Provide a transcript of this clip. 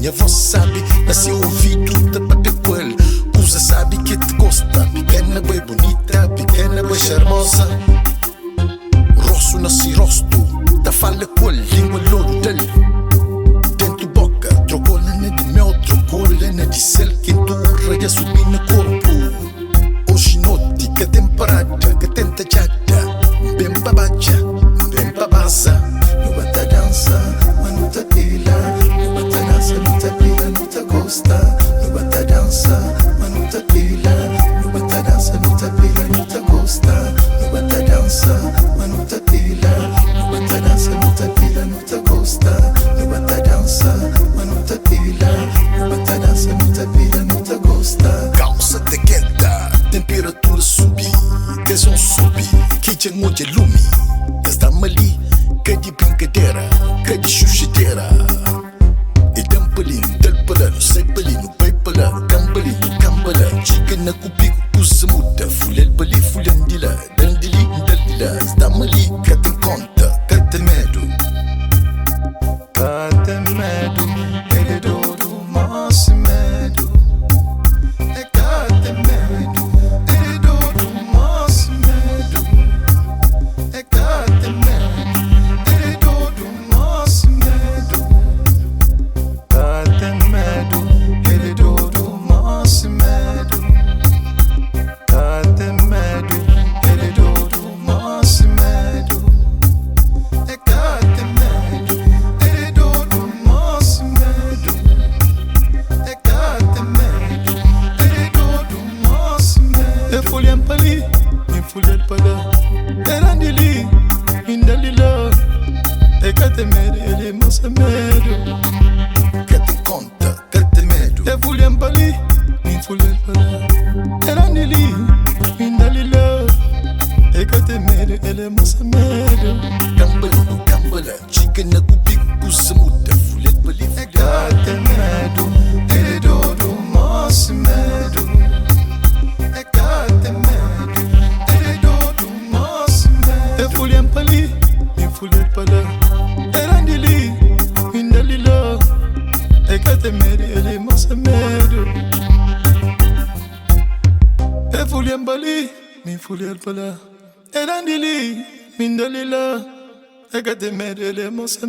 minha voz sabe, nasceu ouvido da bater com ele. Usa sabe que te gosta, pequena bem bonita, pequena bem charmosa. Rosto nasce rosto, tá fala com ele, língua louro dele. Dentro boca, trocou lana de mel, trocou lana de sel, quente raia subir no corpo. Hoje noite, que temporada, que tenta chata, bem pra baixo, bem pra baza. No bata dança, mas não tá pila. No bata dança, não tá pila, não tá gosta. No bata dança, mas não tá pila. No bata dança, não tá pila, não tá gosta. No bata dança, mas não tá pila. No bata dança, não tá pila, não tá gosta. No bata dança, mas não tá pila. No bata dança, não tá pila, não tá gosta. Calça de quenta, temperatura subir, tesão subir, que já onde é lume. Estamos ali, que de brincadeira, que de chuchadeira. E dampelinho, dalpalano, sei palino, pai palano, cambalino, cambala. Chica na cupico, cusa muda, fulel pali, fulandila, dandili, dandila. Estamos ali, que tem conta, que tem medo. Que tem medo, ele é dodu, mas medo. É que tem medo, ele é dodu, mas medo. É que tem medo, ele é dodu, mas medo. Que tem medo, ele é dodu, mas medo. Que tem medo, ele é dodu, mas medo. É que tem medo, ele é dodu, mas medo. É que tem medo, ele é dodu, mas medo. E folhem pali, e folhem pala. Erandili, indalila. É que tem medo, ele é mas medo. Que tem conta, que tem medo. E folhem pali, e folhem pala. Erandili, indalila. É que tem medo, ele é mas medo. Cambala, cambala, chica na cupico, cusa muda, folhem pali. É que tem medo, ele é dodu, mas medo. É que tem medo, ele é dodu, mas medo. E folhem pali, e folhem pala. Erandili, indalila. É que tem medo, ele é mas medo. E folhem pali, e folhem pala. Erandili, indalila. É que tem medo, ele é mas medo.